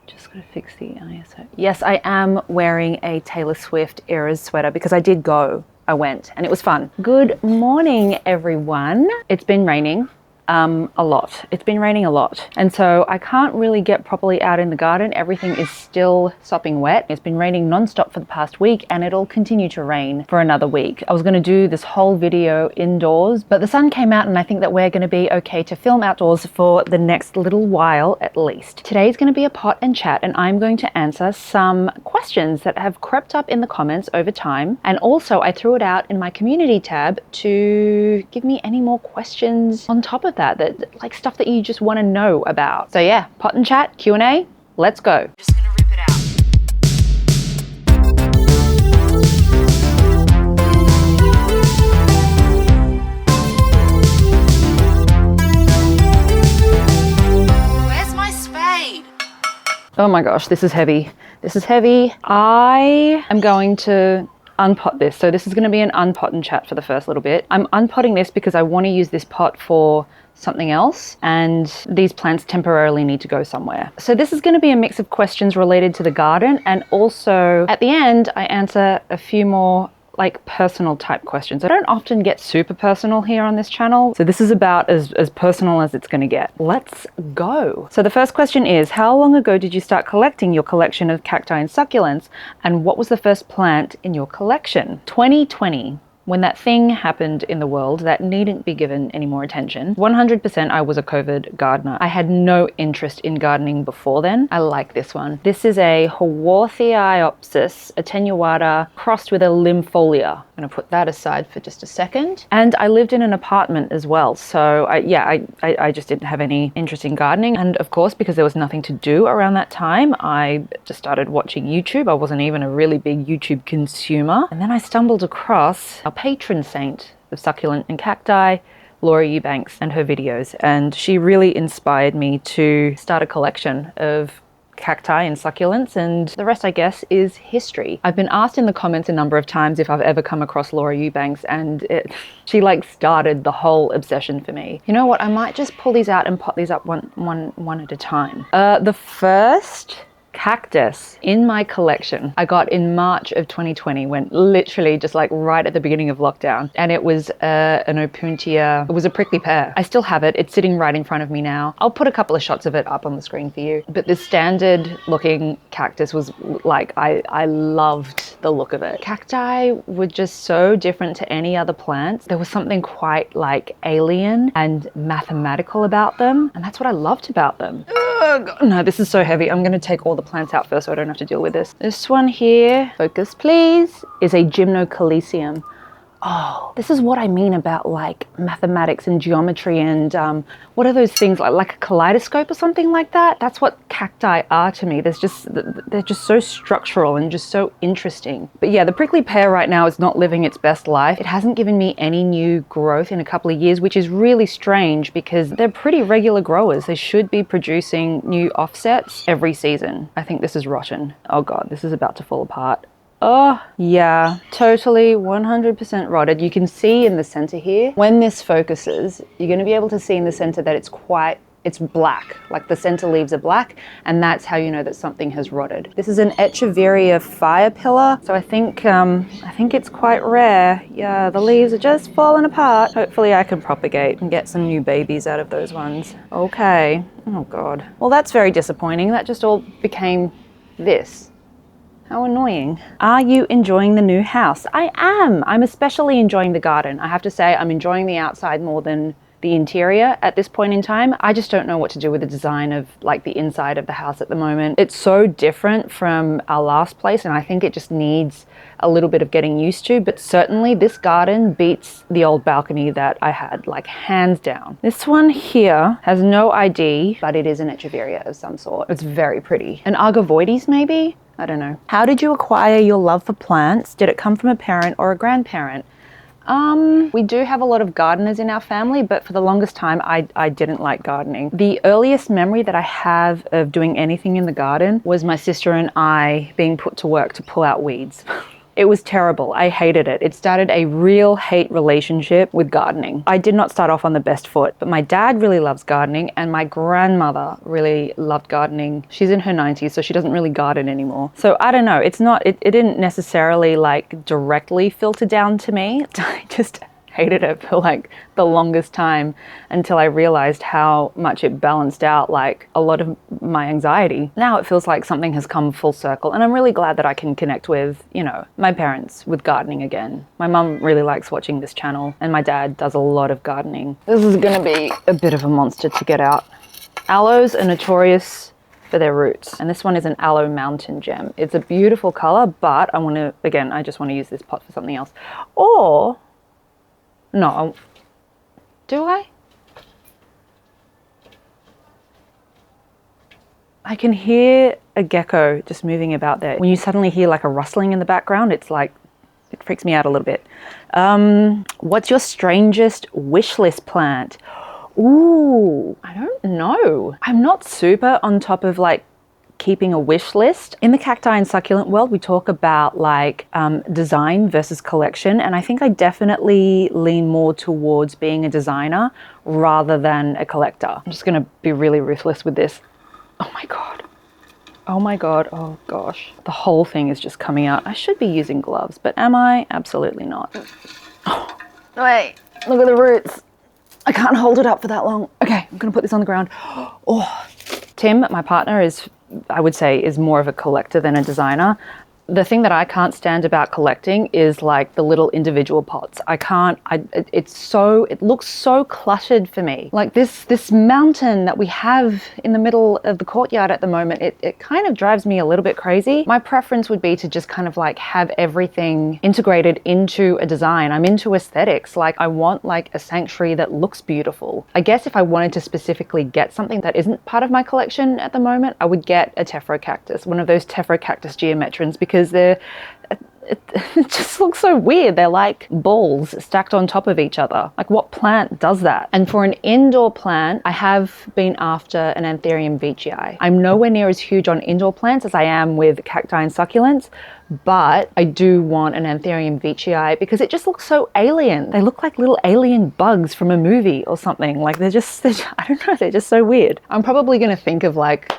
Just gotta fix the ISO. Yes, I am wearing a Taylor Swift Eras sweater because I did go. I went and it was fun. Good morning, everyone. It's been raining. A lot. It's been raining a lot. And so I can't really get properly out in the garden. Everything is still sopping wet. It's been raining nonstop for the past week and it'll continue to rain for another week. I was going to do this whole video indoors, but the sun came out and I think that we're going to be okay to film outdoors for the next little while at least. Today's going to be a pot and chat and I'm going to answer some questions that have crept up in the comments over time. And also I threw it out in my community tab to give me any more questions on top of that like stuff that you just want to know about. So yeah, pot and chat, Q&A, let's go. Just gonna rip it out. Where's my spade? Oh my gosh, this is heavy. This is heavy. I am going to unpot this. So this is going to be an unpot and chat for the first little bit. I'm unpotting this because I want to use this pot for something else and these plants temporarily need to go somewhere. So this is going to be a mix of questions related to the garden, and also at the end I answer a few more like personal type questions. I don't often get super personal here on this channel, so this is about as personal as it's going to get. Let's go. So the first question is, how long ago did you start collecting your collection of cacti and succulents, and what was the first plant in your collection? 2020. When that thing happened in the world that needn't be given any more attention, 100% I was a COVID gardener. I had no interest in gardening before then. I like this one. This is a Haworthiopsis attenuata crossed with a lympholia. I'm gonna put that aside for just a second. And I lived in an apartment as well. So I just didn't have any interest in gardening. And of course, because there was nothing to do around that time, I just started watching YouTube. I wasn't even a really big YouTube consumer. And then I stumbled across our patron saint of succulent and cacti, Laura Eubanks, and her videos. And she really inspired me to start a collection of cacti and succulents, and the rest I guess is history. I've been asked in the comments a number of times if I've ever come across Laura Eubanks, and she like started the whole obsession for me. You know what, I might just pull these out and pot these up one at a time. The first cactus in my collection I got in March of 2020, when literally just like right at the beginning of lockdown, and it was an Opuntia. It was a prickly pear. I still have it. It's sitting right in front of me now. I'll put a couple of shots of it up on the screen for you. But this standard looking cactus was like, I loved the look of it. Cacti were just so different to any other plants. There was something quite like alien and mathematical about them, and that's what I loved about them. Oh God, no, this is so heavy. I'm gonna take all the plants out first so I don't have to deal with this. This one here, focus please, is a Gymnocalycium. Oh, this is what I mean about like mathematics and geometry and what are those things like a kaleidoscope or something like that? That's what cacti are to me. They're just so structural and just so interesting. But yeah, the prickly pear right now is not living its best life. It hasn't given me any new growth in a couple of years, which is really strange because they're pretty regular growers. They should be producing new offsets every season. I think this is rotten. Oh God, this is about to fall apart. Oh yeah, totally 100% rotted. You can see in the center here, when this focuses, you're going to be able to see in the center that it's black, like the center leaves are black, and that's how you know that something has rotted. This is an Echeveria fire pillar, so I think it's quite rare. Yeah, the leaves are just falling apart. Hopefully I can propagate and get some new babies out of those ones. Okay, oh God. Well, that's very disappointing. That just all became this. How annoying. Are you enjoying the new house? I am. I'm especially enjoying the garden. I have to say I'm enjoying the outside more than the interior at this point in time. I just don't know what to do with the design of like the inside of the house at the moment. It's so different from our last place and I think it just needs a little bit of getting used to, but certainly this garden beats the old balcony that I had, like hands down. This one here has no ID, but it is an Echeveria of some sort. It's very pretty. An Argovoides maybe? I don't know. How did you acquire your love for plants? Did it come from a parent or a grandparent? We do have a lot of gardeners in our family, but for the longest time, I didn't like gardening. The earliest memory that I have of doing anything in the garden was my sister and I being put to work to pull out weeds. It was terrible. I hated it. It started a real hate relationship with gardening. I did not start off on the best foot, but my dad really loves gardening and my grandmother really loved gardening. She's in her 90s, so she doesn't really garden anymore. So I don't know. It didn't necessarily like directly filter down to me. I just hated it for like the longest time until I realized how much it balanced out like a lot of my anxiety. Now it feels like something has come full circle, and I'm really glad that I can connect with, you know, my parents with gardening again. My mum really likes watching this channel and my dad does a lot of gardening. This is gonna be a bit of a monster to get out. Aloes are notorious for their roots, and this one is an aloe mountain gem. It's a beautiful color, but I just want to use this pot for something else. Or no, do I? I can hear a gecko just moving about there. When you suddenly hear like a rustling in the background, it's like, it freaks me out a little bit. What's your strangest wish list plant? Ooh, I don't know. I'm not super on top of like keeping a wish list. In the cacti and succulent world, we talk about like design versus collection, and I think I definitely lean more towards being a designer rather than a collector. I'm just gonna be really ruthless with this. Oh my god. Oh my god. Oh gosh. The whole thing is just coming out. I should be using gloves, but am I? Absolutely not. Oh, wait, look at the roots. I can't hold it up for that long. Okay, I'm gonna put this on the ground. Oh, Tim, my partner, I would say is more of a collector than a designer. The thing that I can't stand about collecting is like the little individual pots. It looks so cluttered for me. Like this mountain that we have in the middle of the courtyard at the moment, it kind of drives me a little bit crazy. My preference would be to just kind of like have everything integrated into a design. I'm into aesthetics. Like I want like a sanctuary that looks beautiful. I guess if I wanted to specifically get something that isn't part of my collection at the moment, I would get a tephro cactus, one of those tephro cactus geometrans, because it just looks so weird. They're like balls stacked on top of each other. Like what plant does that? And for an indoor plant, I have been after an Anthurium veitchii. I'm nowhere near as huge on indoor plants as I am with cacti and succulents, but I do want an Anthurium veitchii because it just looks so alien. They look like little alien bugs from a movie or something. Like I don't know, they're just so weird. I'm probably gonna think of like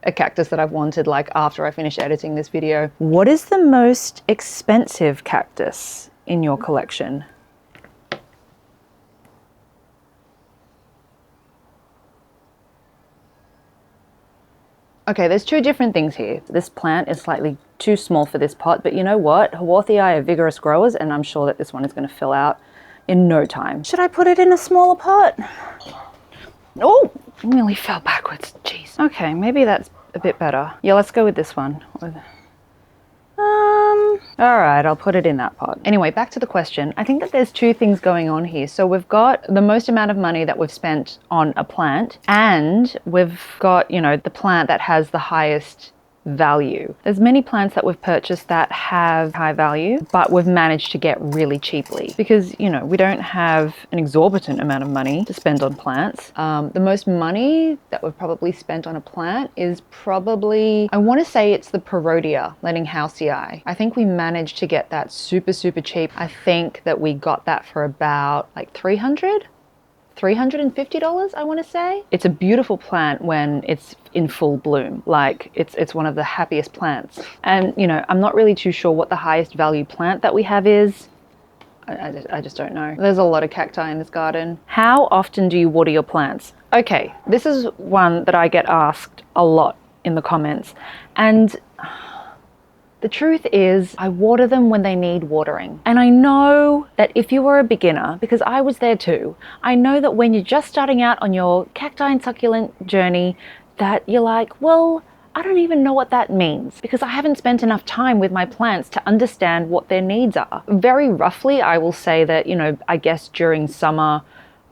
a cactus that I've wanted like after I finish editing this video. What is the most expensive cactus in your collection? Okay, there's two different things here. This plant is slightly too small for this pot, but you know what? Haworthii are vigorous growers, and I'm sure that this one is going to fill out in no time. Should I put it in a smaller pot? Oh, it nearly fell backwards. Jeez. Okay, maybe that's a bit better. Yeah, let's go with this one. All right, I'll put it in that pot. Anyway, back to the question. I think that there's two things going on here. So we've got the most amount of money that we've spent on a plant, and we've got, you know, the plant that has the highest value. There's many plants that we've purchased that have high value, but we've managed to get really cheaply because, you know, we don't have an exorbitant amount of money to spend on plants. The most money that we've probably spent on a plant is probably, I want to say it's the Parodia Leninghausii. I think we managed to get that super, super cheap. I think that we got that for about like $350, I want to say. It's a beautiful plant when it's in full bloom. Like it's one of the happiest plants. And you know, I'm not really too sure what the highest value plant that we have is. I just don't know. There's a lot of cacti in this garden. How often do you water your plants? Okay, this is one that I get asked a lot in the comments. And the truth is, I water them when they need watering. And I know that if you were a beginner, because I was there too, I know that when you're just starting out on your cacti and succulent journey, that you're like, well, I don't even know what that means because I haven't spent enough time with my plants to understand what their needs are. Very roughly, I will say that, you know, I guess during summer,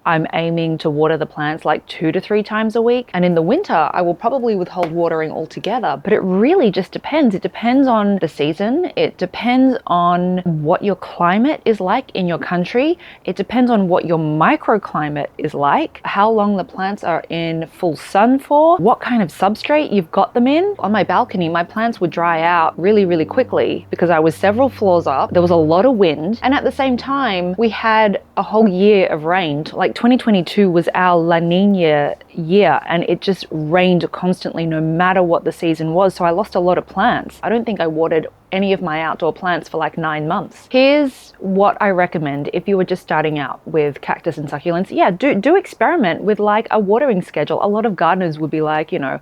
I'm aiming to water the plants like 2 to 3 times a week. And in the winter, I will probably withhold watering altogether. But it really just depends. It depends on the season. It depends on what your climate is like in your country. It depends on what your microclimate is like, how long the plants are in full sun for, what kind of substrate you've got them in. On my balcony, my plants would dry out really, really quickly because I was several floors up. There was a lot of wind. And at the same time, we had a whole year of rain. Like 2022 was our La Nina year, and it just rained constantly no matter what the season was. So I lost a lot of plants. I don't think I watered any of my outdoor plants for like 9 months. Here's what I recommend if you were just starting out with cactus and succulents. Yeah, do experiment with like a watering schedule. A lot of gardeners would be like, you know,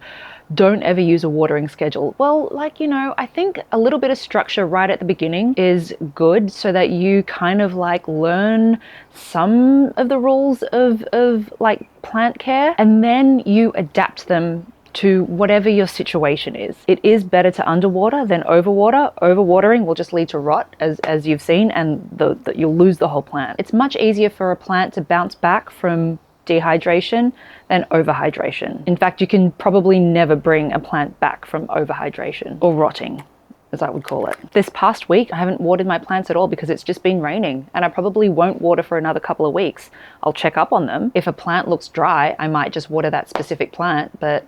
don't ever use a watering schedule. Well, like, you know, I think a little bit of structure right at the beginning is good so that you kind of like learn some of the rules of like plant care, and then you adapt them to whatever your situation is. It is better to underwater than overwater. Overwatering will just lead to rot, as you've seen, and you'll lose the whole plant. It's much easier for a plant to bounce back from dehydration than overhydration. In fact, you can probably never bring a plant back from overhydration, or rotting, as I would call it. This past week, I haven't watered my plants at all because it's just been raining, and I probably won't water for another couple of weeks. I'll check up on them. If a plant looks dry, I might just water that specific plant, but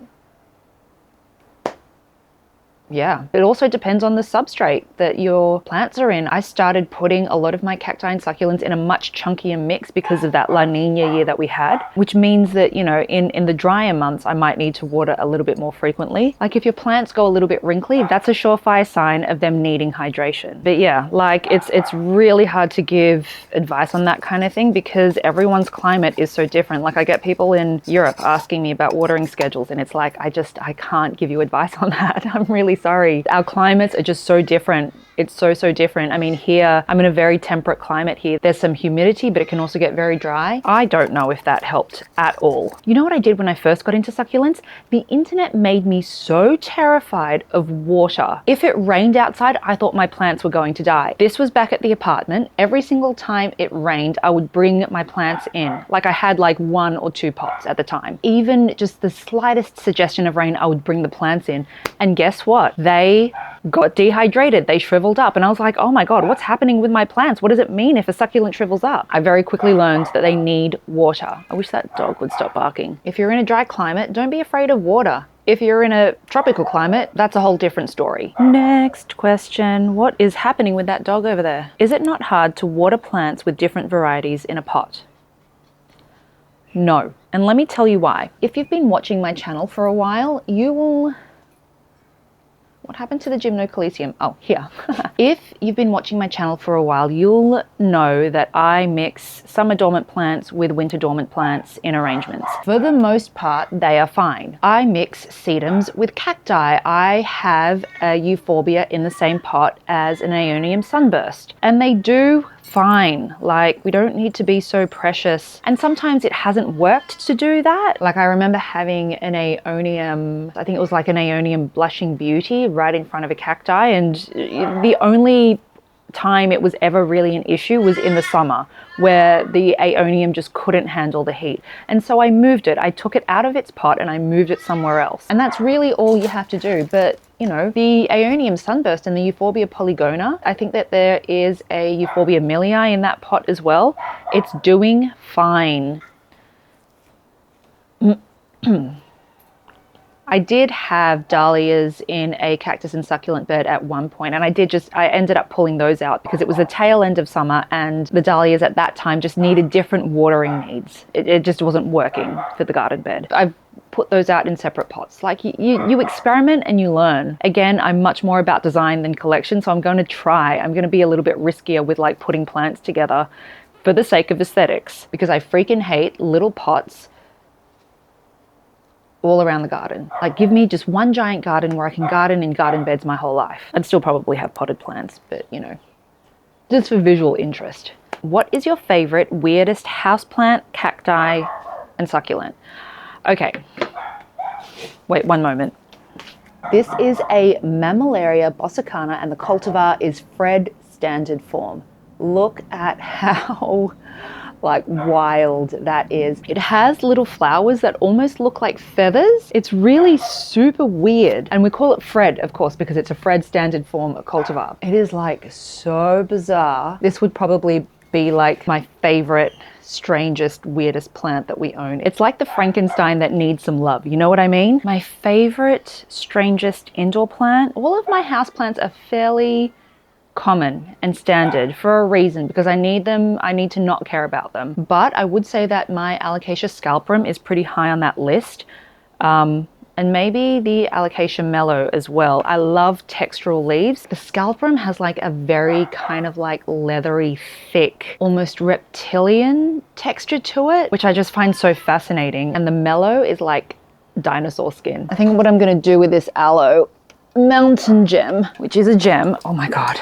yeah, it also depends on the substrate that your plants are in. I started putting a lot of my cacti and succulents in a much chunkier mix because of that La Nina year that we had, which means that, you know, in the drier months, I might need to water a little bit more frequently. Like if your plants go a little bit wrinkly, that's a surefire sign of them needing hydration. But yeah, like it's really hard to give advice on that kind of thing because everyone's climate is so different. Like I get people in Europe asking me about watering schedules, and it's like, I can't give you advice on that. I'm really sorry. Our climates are just so different. It's so different. I mean, here, I'm in a very temperate climate here. There's some humidity, but it can also get very dry. I don't know if that helped at all. You know what I did when I first got into succulents? The internet made me so terrified of water. If it rained outside, I thought my plants were going to die. This was back at the apartment. Every single time it rained, I would bring my plants in. Like I had like 1 or 2 pots at the time. Even just the slightest suggestion of rain, I would bring the plants in. And guess what? They got dehydrated. They shriveled up. And I was like, oh my God, what's happening with my plants? What does it mean if a succulent shrivels up? I very quickly learned that they need water. I wish that dog would stop barking. If you're in a dry climate, don't be afraid of water. If you're in a tropical climate, that's a whole different story. Next question. What is happening with that dog over there? Is it not hard to water plants with different varieties in a pot? No. And let me tell you why. If you've been watching my channel for a while, you will... What happened to the gymnocalycium? Oh, here. If you've been watching my channel for a while, you'll know that I mix summer dormant plants with winter dormant plants in arrangements. For the most part, they are fine. I mix sedums with cacti. I have a euphorbia in the same pot as an aeonium sunburst, and they do fine. Like, we don't need to be so precious. And sometimes it hasn't worked to do that. Like, I remember having an aeonium, I think it was like an aeonium blushing beauty right in front of a cacti, and the only time it was ever really an issue was in the summer, where the aeonium just couldn't handle the heat. And so I moved it. I took it out of its pot and I moved it somewhere else. And that's really all you have to do. But you know, the aeonium sunburst and the euphorbia polygona, I think that there is a euphorbia millii in that pot as well. It's doing fine. I did have dahlias in a cactus and succulent bed at one point, and I ended up pulling those out because it was the tail end of summer and the dahlias at that time just needed different watering needs. It just wasn't working for the garden bed. I've put those out in separate pots. Like you experiment and you learn. Again, I'm much more about design than collection, so I'm going to be a little bit riskier with like putting plants together for the sake of aesthetics, because I freaking hate little pots all around the garden. Like, give me just one giant garden where I can garden in garden beds my whole life. I'd still probably have potted plants, but you know, just for visual interest. What is your favorite, weirdest houseplant, cacti, and succulent? Okay, wait one moment. This is a Mammillaria bossicana, and the cultivar is Fred Standard Form. Look at how like wild that is. It has little flowers that almost look like feathers. It's really super weird. And we call it Fred, of course, because it's a Fred standard form of cultivar. It is like so bizarre. This would probably be like my favorite, strangest, weirdest plant that we own. It's like the Frankenstein that needs some love. You know what I mean? My favorite, strangest indoor plant. All of my house plants are fairly common and standard for a reason, because I need them. I need to not care about them. But I would say that my Alocasia scalprum is pretty high on that list. And maybe the Alocasia mellow as well. I love textural leaves. The scalprum has like a very kind of like leathery, thick, almost reptilian texture to it, which I just find so fascinating. And the mellow is like dinosaur skin. I think what I'm gonna do with this aloe mountain gem, which is a gem, oh my God,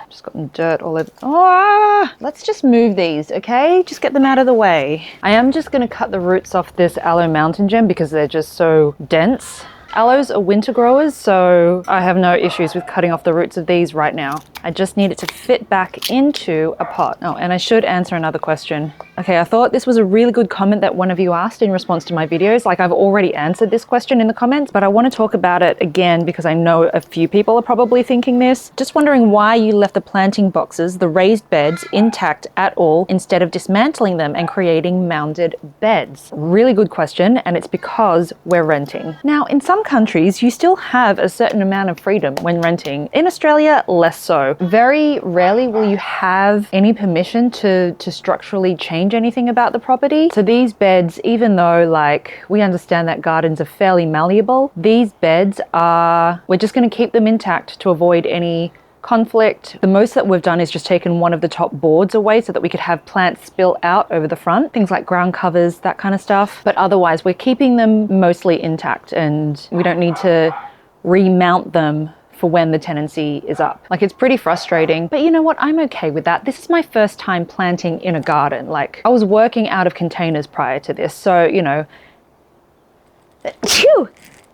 just gotten dirt all over. Oh, let's just move these, okay? Just get them out of the way. I am just gonna cut the roots off this aloe mountain gem because they're just so dense. Aloes are winter growers, so I have no issues with cutting off the roots of these right now. I just need it to fit back into a pot. Oh, and I should answer another question. Okay, I thought this was a really good comment that one of you asked in response to my videos. Like, I've already answered this question in the comments, but I want to talk about it again because I know a few people are probably thinking this. Just wondering why you left the planting boxes, the raised beds, intact at all instead of dismantling them and creating mounded beds. Really good question, and it's because we're renting. Now, in some countries, you still have a certain amount of freedom when renting. In Australia, less so. Very rarely will you have any permission to structurally change anything about the property. So these beds, even though like we understand that gardens are fairly malleable, these beds we're just going to keep them intact to avoid any conflict. The most that we've done is just taken one of the top boards away so that we could have plants spill out over the front, things like ground covers, that kind of stuff. But otherwise, we're keeping them mostly intact and we don't need to remount them for when the tenancy is up. Like, it's pretty frustrating, but you know what? I'm okay with that. This is my first time planting in a garden. Like, I was working out of containers prior to this, so, you know, phew!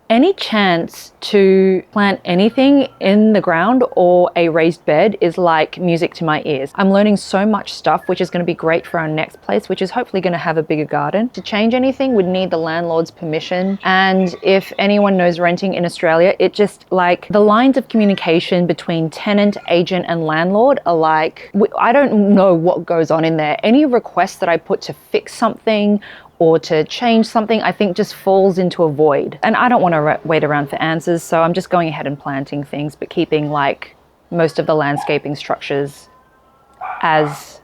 Any chance to plant anything in the ground or a raised bed is like music to my ears. I'm learning so much stuff, which is going to be great for our next place, which is hopefully going to have a bigger garden. To change anything would need the landlord's permission. And if anyone knows renting in Australia, it just like the lines of communication between tenant, agent, and landlord are like, I don't know what goes on in there. Any request that I put to fix something or to change something, I think just falls into a void. And I don't want to wait around for answers, so I'm just going ahead and planting things, but keeping like most of the landscaping structures as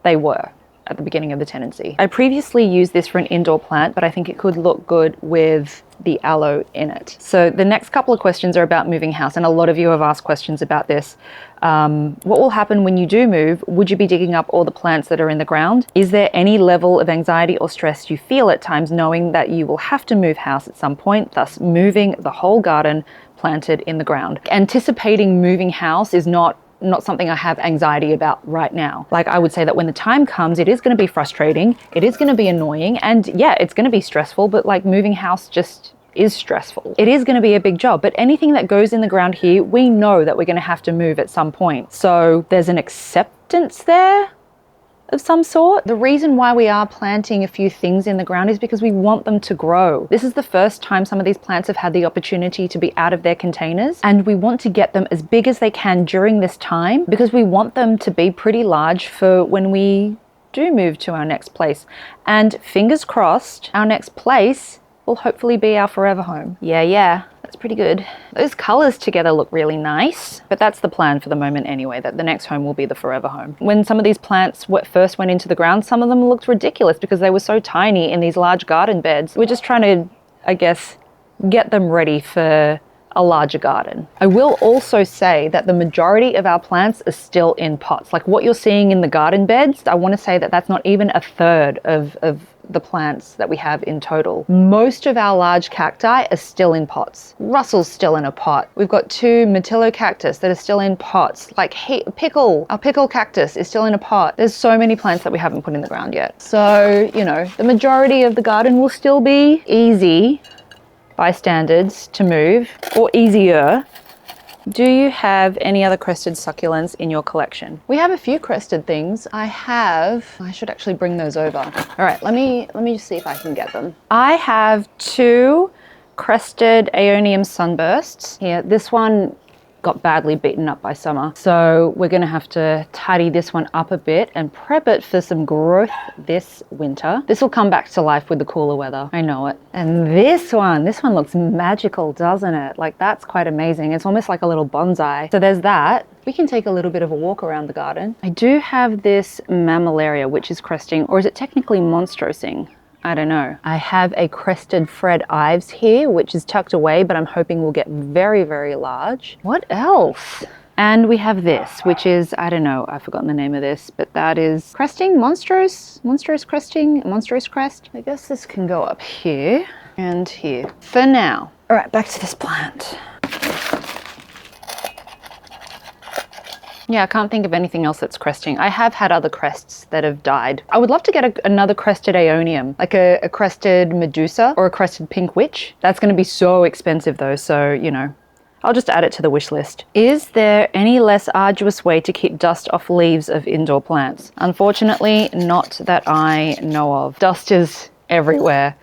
they were at the beginning of the tenancy. I previously used this for an indoor plant, but I think it could look good with the aloe in it. So the next couple of questions are about moving house, and a lot of you have asked questions about this. What will happen when you do move? Would you be digging up all the plants that are in the ground? Is there any level of anxiety or stress you feel at times knowing that you will have to move house at some point, thus moving the whole garden planted in the ground? Anticipating moving house is not something I have anxiety about right now. Like, I would say that when the time comes, it is going to be frustrating, it is going to be annoying, and yeah, it's going to be stressful, but like moving house just is stressful. It is going to be a big job, but anything that goes in the ground here, we know that we're going to have to move at some point. So there's an acceptance there of some sort. The reason why we are planting a few things in the ground is because we want them to grow. This is the first time some of these plants have had the opportunity to be out of their containers, and we want to get them as big as they can during this time because we want them to be pretty large for when we do move to our next place. And fingers crossed, our next place will hopefully be our forever home. Yeah, that's pretty good. Those colors together look really nice, but that's the plan for the moment anyway, that the next home will be the forever home. When some of these plants first went into the ground, some of them looked ridiculous because they were so tiny in these large garden beds. We're just trying to, I guess, get them ready for a larger garden. I will also say that the majority of our plants are still in pots. Like what you're seeing in the garden beds, I want to say that that's not even a third of the plants that we have in total. Most of our large cacti are still in pots. Russell's still in a pot. We've got 2 Matillo cactus that are still in pots. Like our pickle cactus is still in a pot. There's so many plants that we haven't put in the ground yet. So, you know, the majority of the garden will still be easy by standards to move, or easier Do you have any other crested succulents in your collection? We have a few crested things. I should actually bring those over. All right, let me just see if I can get them. I have 2 crested Aeonium sunbursts here. This one got badly beaten up by summer, so we're gonna have to tidy this one up a bit and prep it for some growth this winter. This will come back to life with the cooler weather, I know it. And this one looks magical, doesn't it? Like, that's quite amazing. It's almost like a little bonsai. So there's that. We can take a little bit of a walk around the garden. I do have this mammillaria, which is cresting, or is it technically monstrosing? I don't know. I have a crested Fred Ives here, which is tucked away, but I'm hoping will get very, very large. What else? And we have this, which is, I don't know, I've forgotten the name of this, but that is cresting, monstrous cresting, monstrous crest. I guess this can go up here and here for now. All right, back to this plant. Yeah, I can't think of anything else that's cresting. I have had other crests that have died. I would love to get another crested Aeonium, like a crested Medusa or a crested Pink Witch. That's going to be so expensive though, so, you know, I'll just add it to the wish list. Is there any less arduous way to keep dust off leaves of indoor plants? Unfortunately, not that I know of. Dust is everywhere,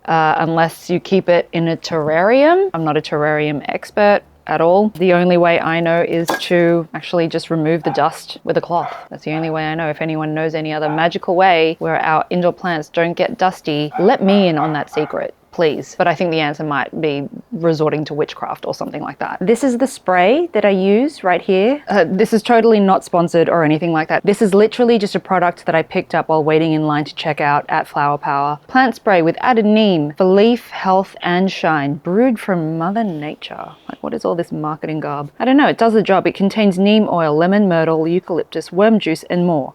unless you keep it in a terrarium. I'm not a terrarium expert at all. The only way I know is to actually just remove the dust with a cloth. That's the only way I know. If anyone knows any other magical way where our indoor plants don't get dusty, let me in on that secret, please. But I think the answer might be resorting to witchcraft or something like that. This is the spray that I use right here. This is totally not sponsored or anything like that. This is literally just a product that I picked up while waiting in line to check out at Flower Power. Plant spray with added neem for leaf, health, and shine. Brewed from Mother Nature. Like, what is all this marketing garb? I don't know, it does the job. It contains neem oil, lemon, myrtle, eucalyptus, worm juice, and more.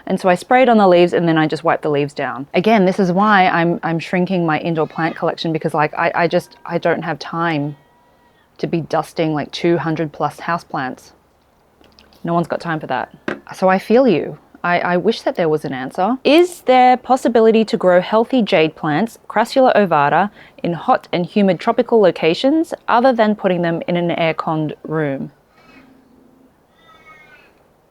And so I sprayed on the leaves and then I just wiped the leaves down. Again, this is why I'm shrinking my indoor plant collection, because like I don't have time to be dusting like 200 plus houseplants. No one's got time for that. So I feel you. I wish that there was an answer. Is there possibility to grow healthy jade plants, Crassula ovata, in hot and humid tropical locations other than putting them in an air-conned room?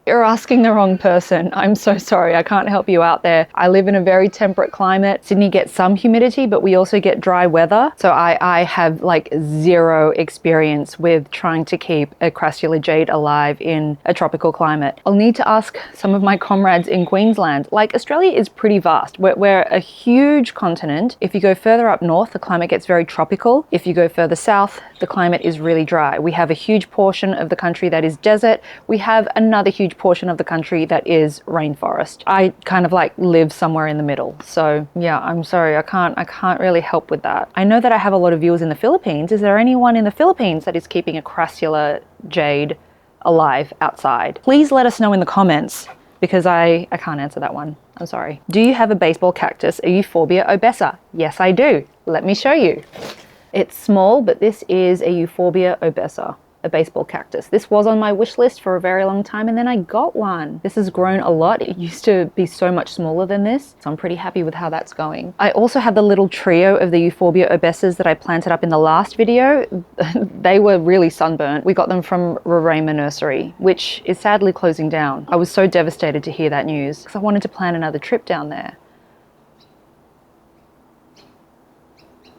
You're asking the wrong person. I'm so sorry, I can't help you out there. I live in a very temperate climate. Sydney gets some humidity, but we also get dry weather. So I have like zero experience with trying to keep a Crassula jade alive in a tropical climate. I'll need to ask some of my comrades in Queensland. Like, Australia is pretty vast. We're a huge continent. If you go further up north, the climate gets very tropical. If you go further south, the climate is really dry. We have a huge portion of the country that is desert. We have another huge portion of the country that is rainforest. I kind of like live somewhere in the middle. So yeah, I'm sorry, I can't really help with that. I know that I have a lot of viewers in the Philippines. Is there anyone in the Philippines that is keeping a Crassula jade alive outside? Please let us know in the comments, because I can't answer that one. I'm sorry. Do you have a baseball cactus, a Euphorbia obesa? Yes, I do. Let me show you. It's small, but this is a Euphorbia obesa, a baseball cactus. This was on my wish list for a very long time, and then I got one. This has grown a lot. It used to be so much smaller than this, so I'm pretty happy with how that's going. I also have the little trio of the Euphorbia obesas that I planted up in the last video. They were really sunburnt. We got them from Roraima Nursery, which is sadly closing down. I was so devastated to hear that news because I wanted to plan another trip down there.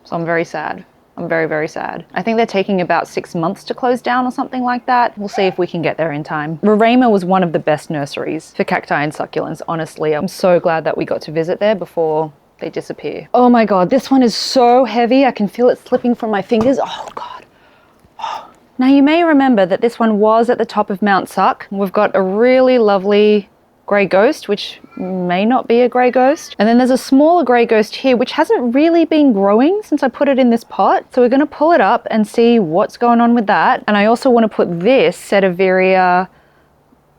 So I'm very sad. I'm very, very sad. I think they're taking about 6 months to close down or something like that. We'll see if we can get there in time. Roraima was one of the best nurseries for cacti and succulents, honestly. I'm so glad that we got to visit there before they disappear. Oh my God, this one is so heavy. I can feel it slipping from my fingers. Oh God. Oh. Now you may remember that this one was at the top of Mount Suck. We've got a really lovely grey ghost, which may not be a grey ghost. And then there's a smaller grey ghost here, which hasn't really been growing since I put it in this pot. So we're gonna pull it up and see what's going on with that. And I also wanna put this Sediveria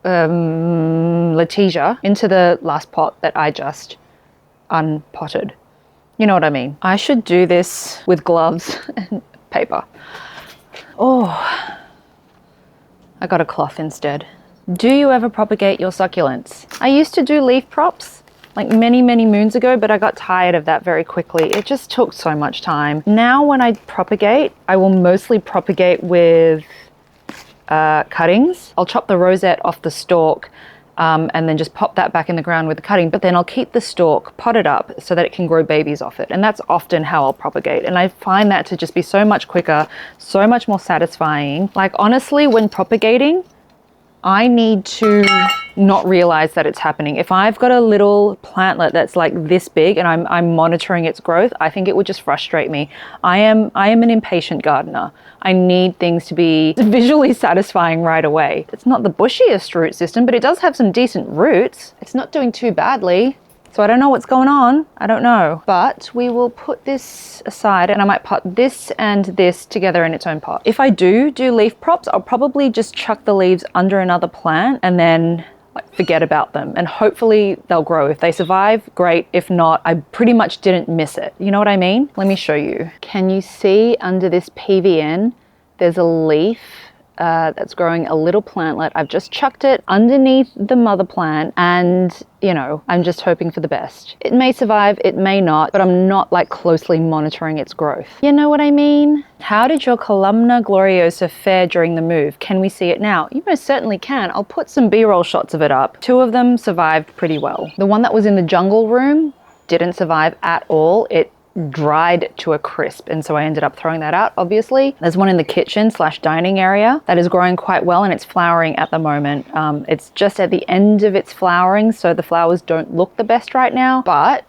Letitia into the last pot that I just unpotted. You know what I mean? I should do this with gloves and paper. Oh, I got a cloth instead. Do you ever propagate your succulents? I used to do leaf props like many, many moons ago, but I got tired of that very quickly. It just took so much time. Now when I propagate, I will mostly propagate with cuttings. I'll chop the rosette off the stalk and then just pop that back in the ground with the cutting. But then I'll keep the stalk potted up so that it can grow babies off it. And that's often how I'll propagate. And I find that to just be so much quicker, so much more satisfying. Like honestly, when propagating, I need to not realize that it's happening. If I've got a little plantlet that's like this big and I'm monitoring its growth, I think it would just frustrate me. I am an impatient gardener. I need things to be visually satisfying right away. It's not the bushiest root system, but it does have some decent roots. It's not doing too badly. So I don't know what's going on. I don't know. But we will put this aside and I might pot this and this together in its own pot. If I do leaf props, I'll probably just chuck the leaves under another plant and then forget about them. And hopefully they'll grow. If they survive, great. If not, I pretty much didn't miss it. You know what I mean? Let me show you. Can you see under this PVN, there's a leaf that's growing a little plantlet. I've just chucked it underneath the mother plant and, you know, I'm just hoping for the best. It may survive, it may not, but I'm not like closely monitoring its growth. You know what I mean? How did your Columna gloriosa fare during the move? Can we see it now? You most certainly can. I'll put some B-roll shots of it up. 2 of them survived pretty well. The one that was in the jungle room didn't survive at all. It dried to a crisp, and so I ended up throwing that out. Obviously there's one in the kitchen / dining area that is growing quite well and it's flowering at the moment. It's just at the end of its flowering, so the flowers don't look the best right now, but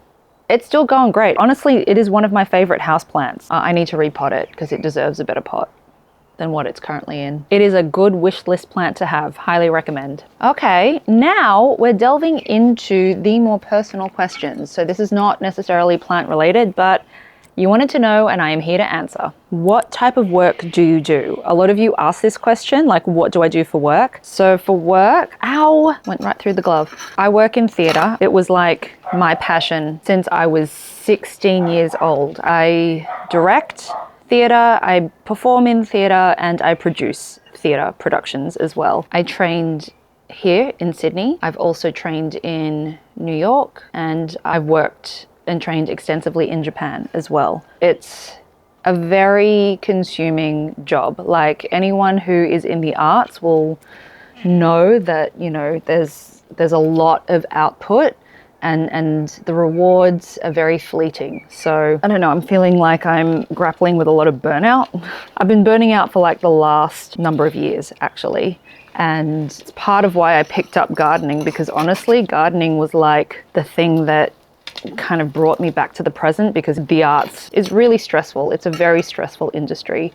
it's still going great. Honestly, it is one of my favorite houseplants. I need to repot it because it deserves a better pot than what it's currently in. It is a good wish list plant to have. Highly recommend. Okay, now we're delving into the more personal questions. So this is not necessarily plant related, but you wanted to know and I am here to answer. What type of work do you do? A lot of you ask this question, like what do I do for work? So for work, ow, went right through the glove. I work in theater. It was like my passion since I was 16 years old. I direct theatre, I perform in theatre, and I produce theatre productions as well. I trained here in Sydney. I've also trained in New York, and I've worked and trained extensively in Japan as well. It's a very consuming job. Like anyone who is in the arts will know that, you know, there's a lot of output and the rewards are very fleeting. So I don't know, I'm feeling like I'm grappling with a lot of burnout. I've been burning out for like the last number of years actually. And it's part of why I picked up gardening, because honestly, gardening was like the thing that kind of brought me back to the present, because the arts is really stressful. It's a very stressful industry.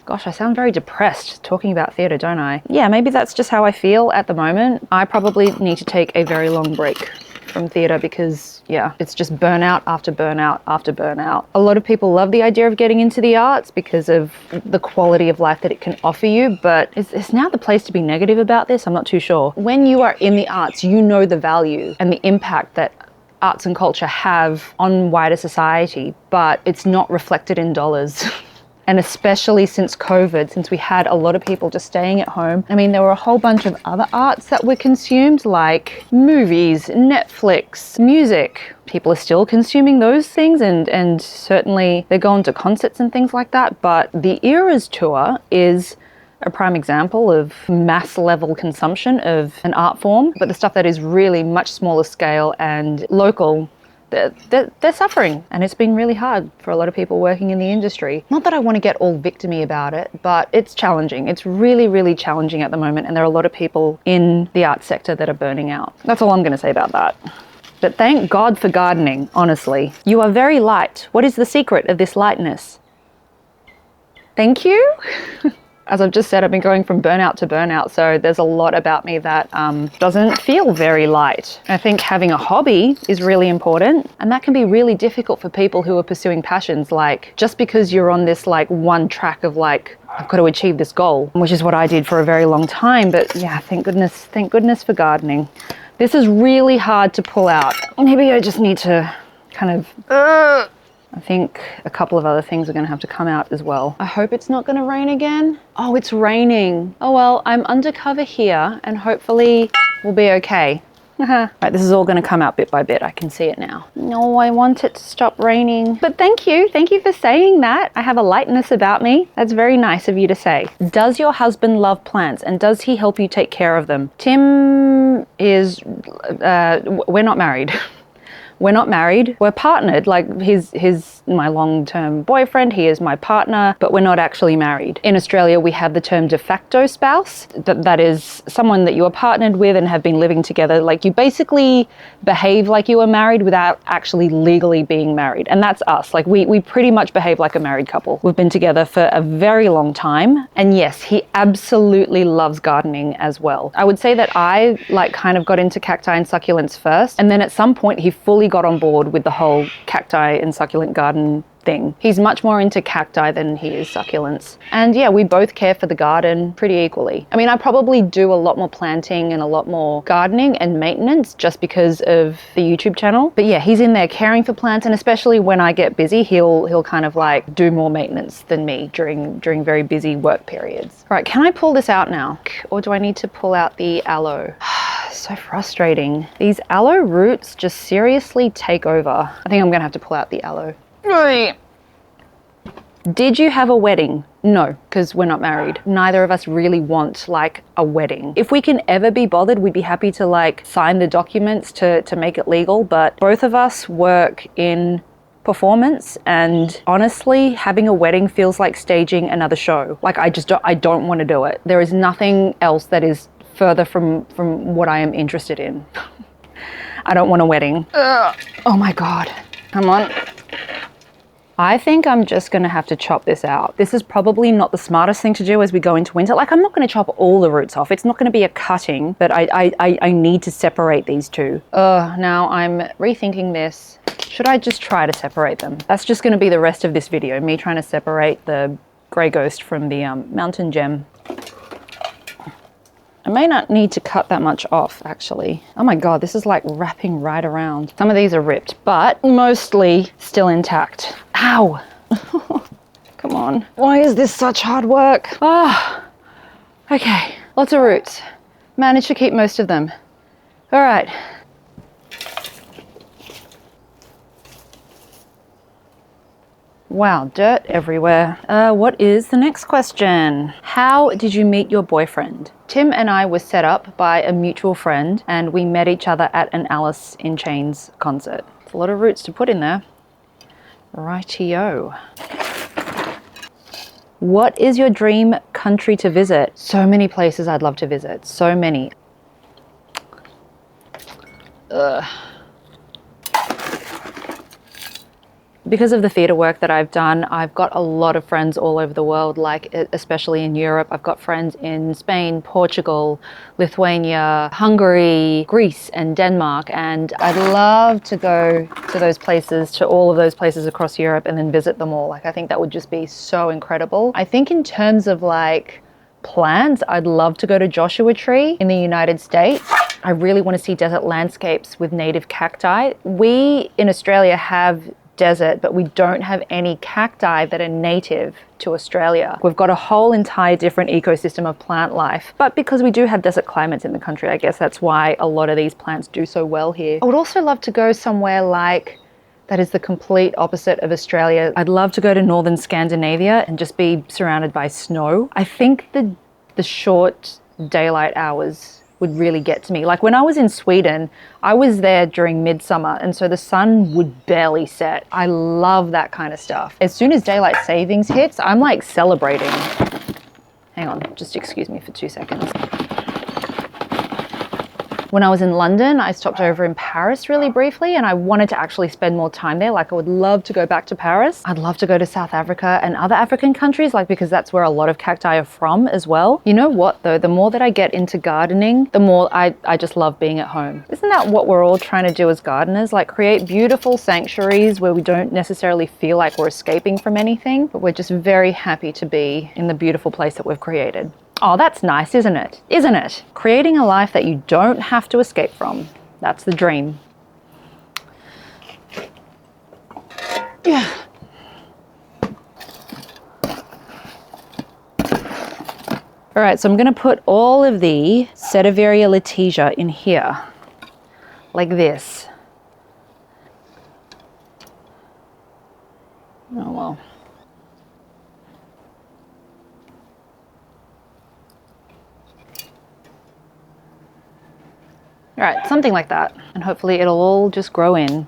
Gosh, I sound very depressed talking about theatre, don't I? Yeah, maybe that's just how I feel at the moment. I probably need to take a very long break from theatre because, yeah, it's just burnout after burnout after burnout. A lot of people love the idea of getting into the arts because of the quality of life that it can offer you, but is now the place to be negative about this? I'm not too sure. When you are in the arts, you know the value and the impact that arts and culture have on wider society, but it's not reflected in dollars. And especially since COVID, since we had a lot of people just staying at home. I mean, there were a whole bunch of other arts that were consumed, like movies, Netflix, music. People are still consuming those things, and certainly they're going to concerts and things like that. But the Eras Tour is a prime example of mass level consumption of an art form, but the stuff that is really much smaller scale and local, they're suffering, and it's been really hard for a lot of people working in the industry. Not that I want to get all victimy about it, but it's challenging. It's really, really challenging at the moment, and there are a lot of people in the arts sector that are burning out. That's all I'm going to say about that. But thank God for gardening, honestly. You are very light. What is the secret of this lightness? Thank you. As I've just said, I've been going from burnout to burnout, so there's a lot about me that doesn't feel very light. I think having a hobby is really important, and that can be really difficult for people who are pursuing passions. Like, just because you're on this like one track of like, I've got to achieve this goal, which is what I did for a very long time. But yeah, thank goodness for gardening. This is really hard to pull out. Maybe I just need to kind of I think a couple of other things are going to have to come out as well. I hope it's not going to rain again. Oh, it's raining. Oh well, I'm undercover here and hopefully we'll be okay. Right, this is all going to come out bit by bit. I can see it now. No, I want it to stop raining. But thank you. Thank you for saying that. I have a lightness about me. That's very nice of you to say. Does your husband love plants and does he help you take care of them? Tim is, we're not married. We're not married. We're partnered. Like he's my long-term boyfriend. He is my partner, but we're not actually married. In Australia, we have the term de facto spouse. That is someone that you are partnered with and have been living together. Like you basically behave like you are married without actually legally being married. And that's us. Like we pretty much behave like a married couple. We've been together for a very long time. And yes, he absolutely loves gardening as well. I would say that I like kind of got into cacti and succulents first. And then at some point he fully got on board with the whole cacti and succulent garden thing. He's much more into cacti than he is succulents. And yeah, we both care for the garden pretty equally. I mean, I probably do a lot more planting and a lot more gardening and maintenance just because of the YouTube channel. But yeah, he's in there caring for plants, and especially when I get busy, he'll kind of like do more maintenance than me during very busy work periods. All right, can I pull this out now? Or do I need to pull out the aloe? So frustrating. These aloe roots just seriously take over. I think I'm gonna have to pull out the aloe. Did you have a wedding? No, because we're not married. Neither of us really want like a wedding. If we can ever be bothered, we'd be happy to like sign the documents to make it legal, but both of us work in performance, and honestly, having a wedding feels like staging another show. Like I don't want to do it. There is nothing else that is further from what I am interested in. I don't want a wedding. Ugh. Oh my God. Come on. I think I'm just gonna have to chop this out. This is probably not the smartest thing to do as we go into winter. Like I'm not gonna chop all the roots off. It's not gonna be a cutting, but I need to separate these two. Now I'm rethinking this. Should I just try to separate them? That's just gonna be the rest of this video, me trying to separate the grey ghost from the mountain gem. I may not need to cut that much off, actually. Oh my God, this is like wrapping right around. Some of these are ripped, but mostly still intact. Ow! Come on. Why is this such hard work? Ah, okay. Lots of roots. Managed to keep most of them. All right. Wow, dirt everywhere. What is the next question? How did you meet your boyfriend? Tim and I were set up by a mutual friend and we met each other at an Alice in Chains concert. It's a lot of roots to put in there. Rightio. What is your dream country to visit? So many places I'd love to visit. So many. Ugh. Because of the theatre work that I've done, I've got a lot of friends all over the world, like especially in Europe. I've got friends in Spain, Portugal, Lithuania, Hungary, Greece, and Denmark. And I'd love to go to those places, to all of those places across Europe and then visit them all. Like, I think that would just be so incredible. I think in terms of like plants, I'd love to go to Joshua Tree in the United States. I really want to see desert landscapes with native cacti. We in Australia have desert, but we don't have any cacti that are native to Australia. We've got a whole entire different ecosystem of plant life, but because we do have desert climates in the country, I guess that's why a lot of these plants do so well here. I would also love to go somewhere like that is the complete opposite of Australia. I'd love to go to northern Scandinavia and just be surrounded by snow. I think the short daylight hours would really get to me. Like when I was in Sweden, I was there during midsummer, and so the sun would barely set. I love that kind of stuff. As soon as daylight savings hits, I'm like celebrating. Hang on, just excuse me for 2 seconds. When I was in London, I stopped over in Paris really briefly, and I wanted to actually spend more time there. Like I would love to go back to Paris. I'd love to go to South Africa and other African countries, like because that's where a lot of cacti are from as well. You know what though, the more that I get into gardening, the more I just love being at home. Isn't that what we're all trying to do as gardeners? Like create beautiful sanctuaries where we don't necessarily feel like we're escaping from anything, but we're just very happy to be in the beautiful place that we've created. Oh, that's nice, isn't it? Isn't it? Creating a life that you don't have to escape from. That's the dream. Yeah. All right, so I'm gonna put all of the Sediveria letitia in here. like this. Oh well. All right, something like that. And hopefully it'll all just grow in.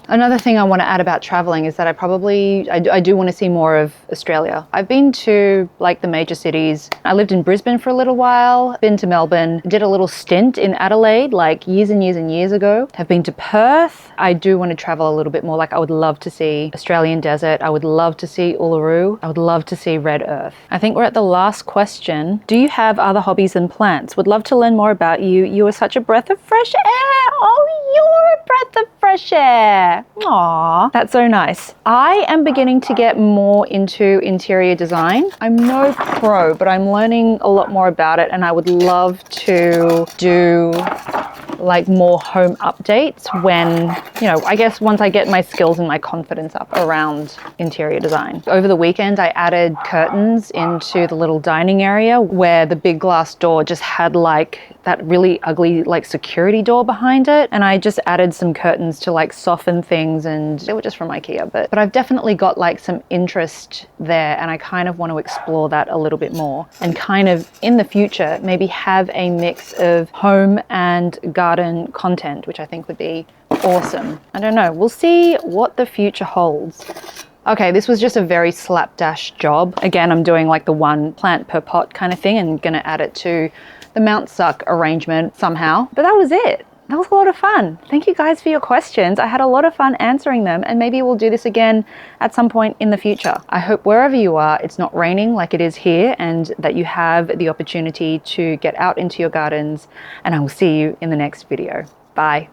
Another thing I want to add about traveling is that I do want to see more of Australia. I've been to like the major cities. I lived in Brisbane for a little while, been to Melbourne, did a little stint in Adelaide like years and years and years ago. Have been to Perth. I do want to travel a little bit more. Like I would love to see Australian desert. I would love to see Uluru. I would love to see Red Earth. I think we're at the last question. Do you have other hobbies than plants? Would love to learn more about you. You are such a breath of fresh air. Oh, you're a breath of fresh air. Aww, that's so nice. I am beginning to get more into interior design. I'm no pro, but I'm learning a lot more about it, and I would love to do like more home updates when, you know, I guess once I get my skills and my confidence up around interior design. Over the weekend, I added curtains into the little dining area where the big glass door just had like that really ugly like security door behind it. And I just added some curtains to like soften things, and they were just from IKEA, but I've definitely got like some interest there, and I kind of want to explore that a little bit more and kind of in the future maybe have a mix of home and garden content, which I think would be awesome. I don't know, we'll see what the future holds. Okay, this was just a very slapdash job. Again, I'm doing like the one plant per pot kind of thing and gonna add it to the Mount Suck arrangement somehow, but that was it. That was a lot of fun. Thank you guys for your questions. I had a lot of fun answering them, and maybe we'll do this again at some point in the future. I hope wherever you are, it's not raining like it is here, and that you have the opportunity to get out into your gardens, and I will see you in the next video. Bye.